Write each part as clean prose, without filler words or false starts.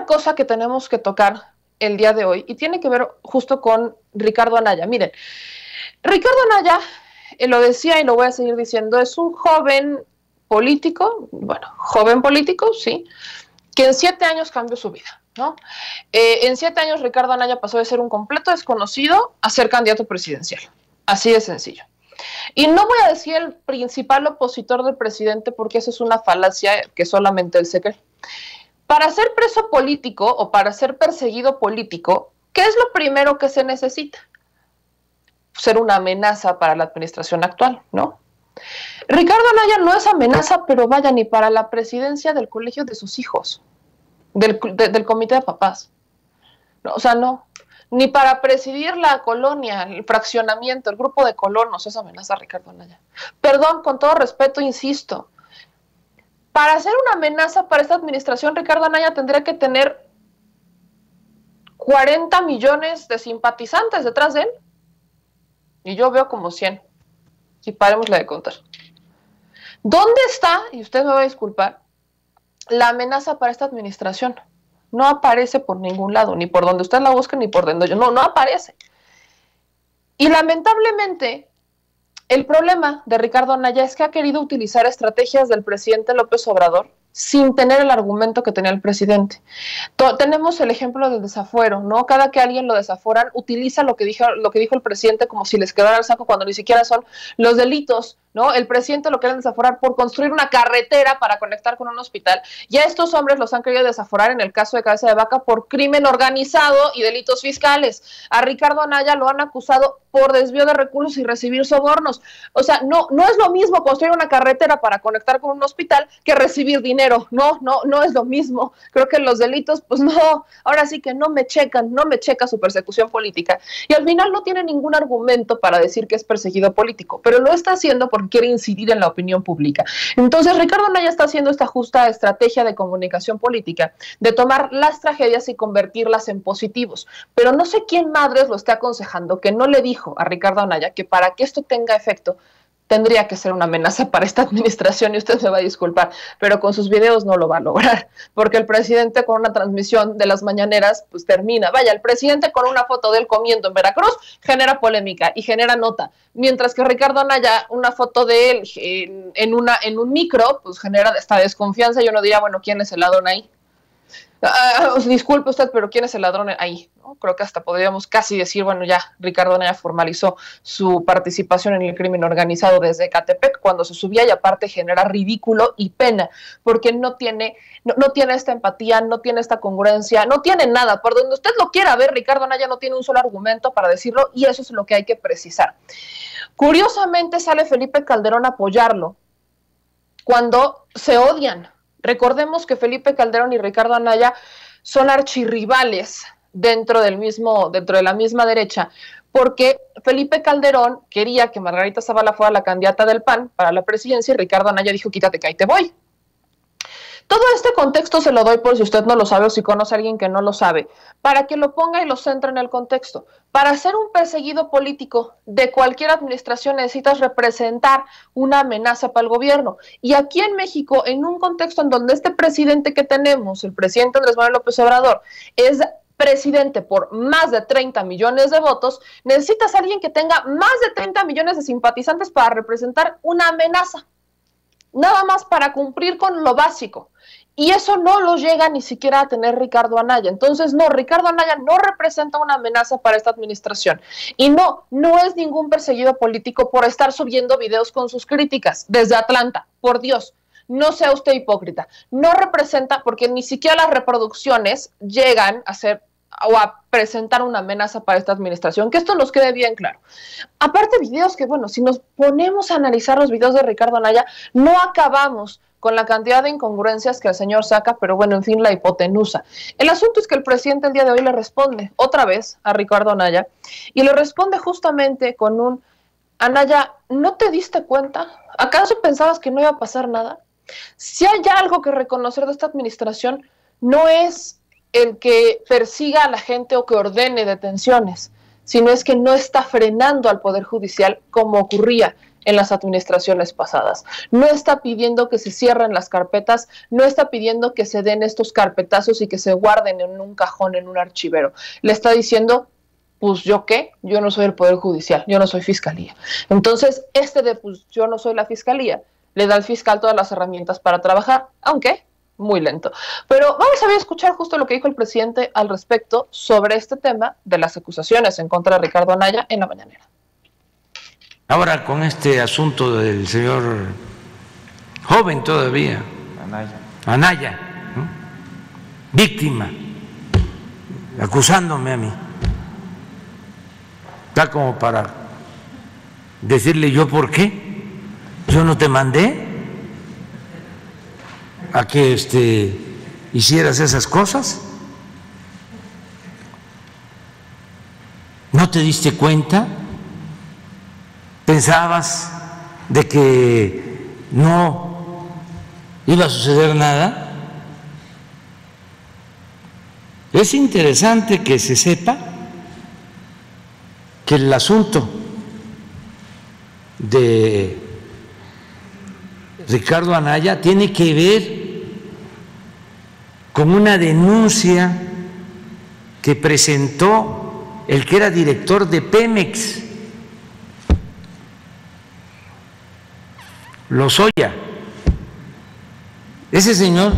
cosa que tenemos que tocar el día de hoy y tiene que ver justo con Ricardo Anaya. Miren, Ricardo Anaya, lo decía y lo voy a seguir diciendo, es un joven político, bueno, joven político, sí, que en 7 años cambió su vida, ¿no? En 7 años Ricardo Anaya pasó de ser un completo desconocido a ser candidato presidencial. Así de sencillo. Y no voy a decir el principal opositor del presidente porque eso es una falacia que solamente él se cree. Para ser preso político o para ser perseguido político, ¿qué es lo primero que se necesita? Ser una amenaza para la administración actual, ¿no? Ricardo Anaya no es amenaza, pero vaya, ni para la presidencia del colegio de sus hijos, del comité de papás. No, o sea, no. Ni para presidir la colonia, el fraccionamiento, el grupo de colonos, es amenaza a Ricardo Anaya. Perdón, con todo respeto, insisto. Para ser una amenaza para esta administración, Ricardo Anaya tendría que tener 40 millones de simpatizantes detrás de él. Y yo veo como 100. Y parémosle de contar. ¿Dónde está, y usted me va a disculpar, la amenaza para esta administración? No aparece por ningún lado, ni por donde usted la busque, ni por donde yo. No aparece. Y lamentablemente, el problema de Ricardo Anaya es que ha querido utilizar estrategias del presidente López Obrador sin tener el argumento que tenía el presidente. Tenemos el ejemplo del desafuero, ¿no? Cada que alguien lo desaforan, utiliza lo que dijo el presidente como si les quedara el saco cuando ni siquiera son los delitos, ¿no? El presidente lo quieren desaforar por construir una carretera para conectar con un hospital. Y a estos hombres los han querido desaforar en el caso de Cabeza de Vaca por crimen organizado y delitos fiscales. A Ricardo Anaya lo han acusado por desvío de recursos y recibir sobornos. O sea, no es lo mismo construir una carretera para conectar con un hospital que recibir dinero. No es lo mismo. Creo que los delitos, pues no, ahora sí que no me checa su persecución política. Y al final no tiene ningún argumento para decir que es perseguido político, pero lo está haciendo porque quiere incidir en la opinión pública. Entonces Ricardo Anaya está haciendo esta justa estrategia de comunicación política, de tomar las tragedias y convertirlas en positivos. Pero no sé quién madres lo está aconsejando que no le dijo a Ricardo Anaya que para que esto tenga efecto tendría que ser una amenaza para esta administración, y usted me va a disculpar, pero con sus videos no lo va a lograr, porque el presidente con una transmisión de las mañaneras, pues termina. Vaya, el presidente con una foto de él comiendo en Veracruz genera polémica y genera nota, mientras que Ricardo Anaya, una foto de él en un micro, pues genera esta desconfianza y uno diría, bueno, ¿quién es el ladrón ahí? Disculpe usted, pero ¿quién es el ladrón ahí? ¿No? Creo que hasta podríamos casi decir, bueno, ya Ricardo Anaya formalizó su participación en el crimen organizado desde Ecatepec cuando se subía, y aparte genera ridículo y pena, porque no tiene esta empatía, no tiene esta congruencia, no tiene nada. Por donde usted lo quiera ver, Ricardo Anaya no tiene un solo argumento para decirlo, y eso es lo que hay que precisar. Curiosamente sale Felipe Calderón a apoyarlo cuando se odian. Recordemos que Felipe Calderón y Ricardo Anaya son archirrivales dentro de la misma derecha, porque Felipe Calderón quería que Margarita Zavala fuera la candidata del PAN para la presidencia y Ricardo Anaya dijo, quítate que ahí te voy. Todo este contexto se lo doy por si usted no lo sabe o si conoce a alguien que no lo sabe, para que lo ponga y lo centre en el contexto. Para ser un perseguido político de cualquier administración necesitas representar una amenaza para el gobierno. Y aquí en México, en un contexto en donde este presidente que tenemos, el presidente Andrés Manuel López Obrador, es presidente por más de 30 millones de votos, necesitas a alguien que tenga más de 30 millones de simpatizantes para representar una amenaza. Nada más para cumplir con lo básico. Y eso no lo llega ni siquiera a tener Ricardo Anaya. Entonces, no, Ricardo Anaya no representa una amenaza para esta administración. Y no es ningún perseguido político por estar subiendo videos con sus críticas desde Atlanta. Por Dios, no sea usted hipócrita. No representa, porque ni siquiera las reproducciones llegan a ser o a presentar una amenaza para esta administración, que esto nos quede bien claro. Aparte, videos que, bueno, si nos ponemos a analizar los videos de Ricardo Anaya, no acabamos con la cantidad de incongruencias que el señor saca, pero bueno, en fin, la hipotenusa. El asunto es que el presidente el día de hoy le responde otra vez a Ricardo Anaya, y le responde justamente con un: Anaya, ¿no te diste cuenta? ¿Acaso pensabas que no iba a pasar nada? Si hay algo que reconocer de esta administración, no es el que persiga a la gente o que ordene detenciones, sino es que no está frenando al Poder Judicial como ocurría en las administraciones pasadas. No está pidiendo que se cierren las carpetas, no está pidiendo que se den estos carpetazos y que se guarden en un cajón, en un archivero. Le está diciendo, pues ¿yo qué? Yo no soy el Poder Judicial, yo no soy Fiscalía. Entonces, pues yo no soy la Fiscalía, le da al fiscal todas las herramientas para trabajar, aunque muy lento. Pero vamos a escuchar justo lo que dijo el presidente al respecto sobre este tema de las acusaciones en contra de Ricardo Anaya en la mañanera. Ahora con este asunto del señor joven todavía, Anaya, ¿no? Víctima, acusándome a mí. Está como para decirle yo por qué. Yo no te mandé a que hicieras esas cosas. ¿No te diste cuenta? ¿Pensabas de que no iba a suceder nada? Es interesante que se sepa que el asunto de Ricardo Anaya tiene que ver con una denuncia que presentó el que era director de Pemex, Lozoya. Ese señor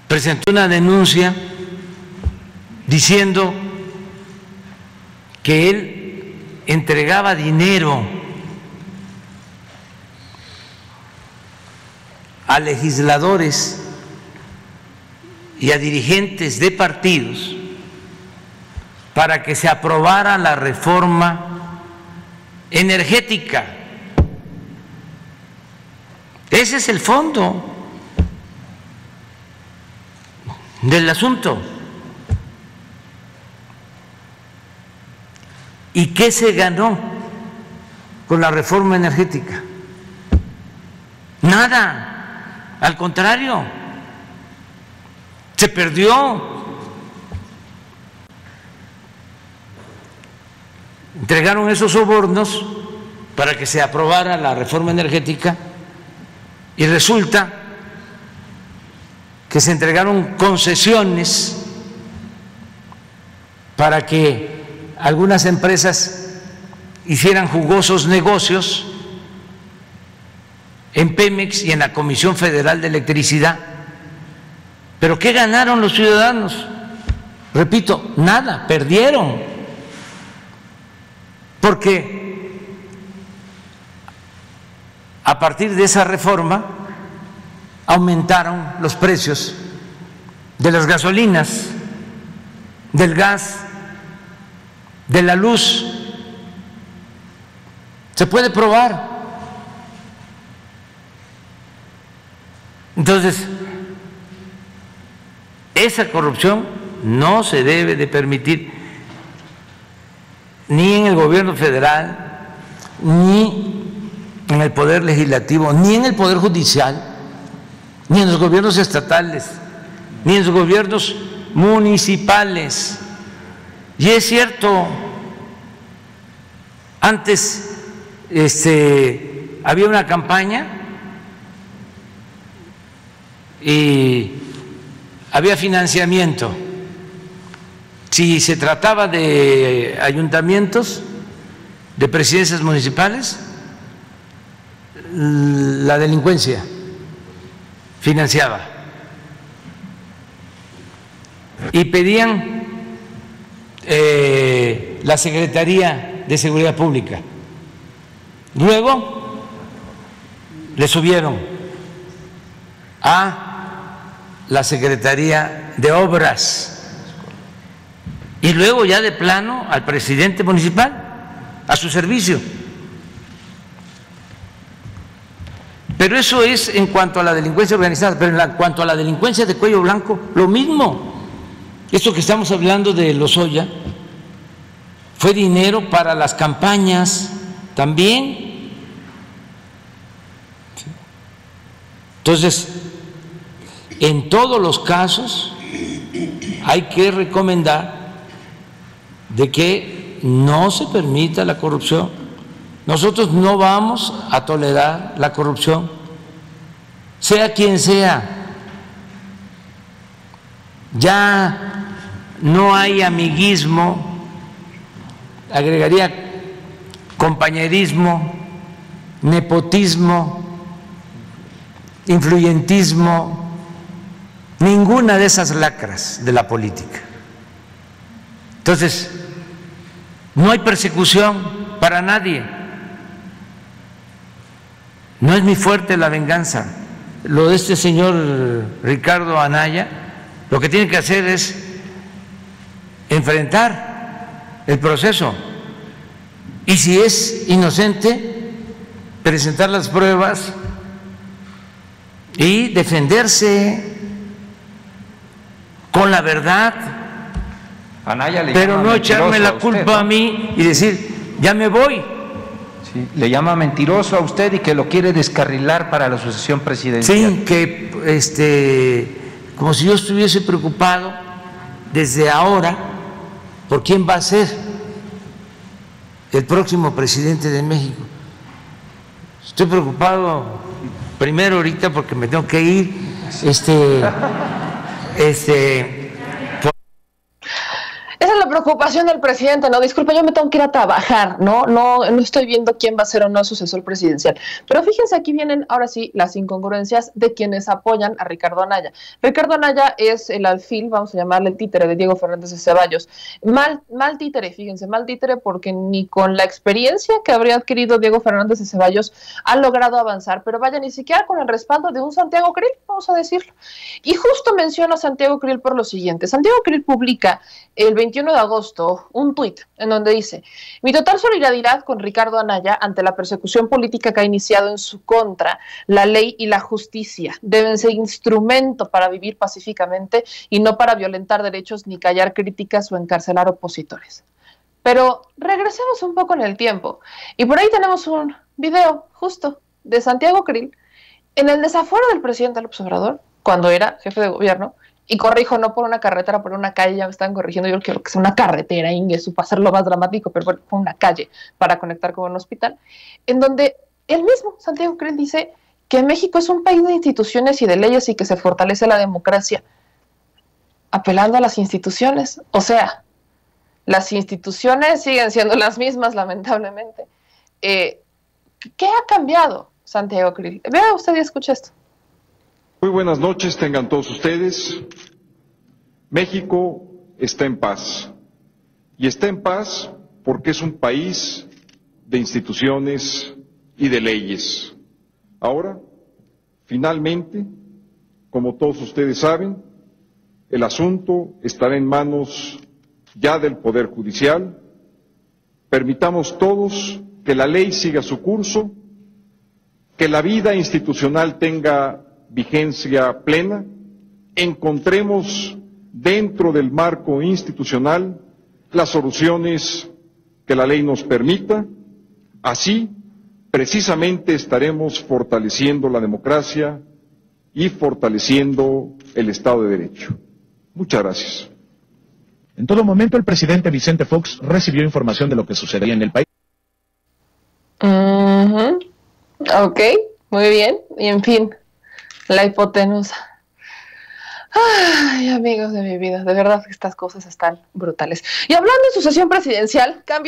presentó una denuncia diciendo que él entregaba dinero a legisladores y a dirigentes de partidos para que se aprobara la reforma energética. Ese es el fondo del asunto. ¿Y qué se ganó con la reforma energética? Nada, al contrario, se perdió. Entregaron esos sobornos para que se aprobara la reforma energética y resulta que se entregaron concesiones para que algunas empresas hicieran jugosos negocios en Pemex y en la Comisión Federal de Electricidad. ¿Pero qué ganaron los ciudadanos? Repito, nada, perdieron. Porque a partir de esa reforma aumentaron los precios de las gasolinas, del gas, de la luz. Se puede probar. Entonces, esa corrupción no se debe de permitir ni en el gobierno federal, ni en el poder legislativo, ni en el poder judicial, ni en los gobiernos estatales, ni en los gobiernos municipales. Y es cierto, antes había una campaña y había financiamiento. Si se trataba de ayuntamientos, de presidencias municipales, la delincuencia financiaba y pedían la Secretaría de Seguridad Pública. Luego le subieron a la Secretaría de Obras y luego ya de plano al presidente municipal, a su servicio. Pero eso es en cuanto a la delincuencia organizada, pero en cuanto a la delincuencia de cuello blanco, lo mismo. Esto que estamos hablando de Lozoya fue dinero para las campañas también. Entonces, en todos los casos hay que recomendar de que no se permita la corrupción, Nosotros no vamos a tolerar la corrupción, sea quien sea. Ya no hay amiguismo, agregaría compañerismo, nepotismo, influyentismo, ninguna de esas lacras de la política. Entonces, no hay persecución para nadie. No es mi fuerte la venganza. Lo de este señor Ricardo Anaya, lo que tiene que hacer es enfrentar el proceso y si es inocente, presentar las pruebas y defenderse con la verdad, pero no echarme la culpa a mí y decir, ya me voy. Sí, le llama mentiroso a usted y que lo quiere descarrilar para la sucesión presidencial. Sí, que como si yo estuviese preocupado desde ahora por quién va a ser el próximo presidente de México. Estoy preocupado primero ahorita porque me tengo que ir, Esa es la preocupación del presidente, ¿no? Disculpe, yo me tengo que ir a trabajar, no estoy viendo quién va a ser o no el sucesor presidencial. Pero fíjense, aquí vienen ahora sí las incongruencias de quienes apoyan a Ricardo Anaya. Ricardo Anaya es el alfil, vamos a llamarle el títere de Diego Fernández de Ceballos. Mal títere, fíjense, mal títere porque ni con la experiencia que habría adquirido Diego Fernández de Ceballos ha logrado avanzar, pero vaya, ni siquiera con el respaldo de un Santiago Creel, vamos a decirlo. Y justo menciono a Santiago Creel por lo siguiente. Santiago Creel publica el 21 de agosto un tuit en donde dice: mi total solidaridad con Ricardo Anaya ante la persecución política que ha iniciado en su contra. La ley y la justicia deben ser instrumento para vivir pacíficamente y no para violentar derechos ni callar críticas o encarcelar opositores. Pero regresemos un poco en el tiempo y por ahí tenemos un video justo de Santiago Creel en el desafuero del presidente López Obrador cuando era jefe de gobierno. Y corrijo, no por una carretera, por una calle, ya me están corrigiendo, yo quiero que sea una carretera, Ingesu, para hacerlo más dramático, pero bueno, fue una calle para conectar con un hospital, en donde él mismo, Santiago Creel, dice que México es un país de instituciones y de leyes y que se fortalece la democracia, apelando a las instituciones. O sea, las instituciones siguen siendo las mismas, lamentablemente. ¿Qué ha cambiado, Santiago Creel? Vea usted y escuche esto. Muy buenas noches, tengan todos ustedes. México está en paz. Y está en paz porque es un país de instituciones y de leyes. Ahora, finalmente, como todos ustedes saben, el asunto estará en manos ya del Poder Judicial. Permitamos todos que la ley siga su curso, que la vida institucional tenga vigencia plena, encontremos dentro del marco institucional las soluciones que la ley nos permita. Así, precisamente, estaremos fortaleciendo la democracia y fortaleciendo el Estado de Derecho. Muchas gracias. En todo momento, el presidente Vicente Fox recibió información de lo que sucedía en el país. Ok, muy bien. Y en fin, la hipotenusa. Ay, amigos de mi vida, de verdad que estas cosas están brutales. Y hablando de sucesión presidencial, cambio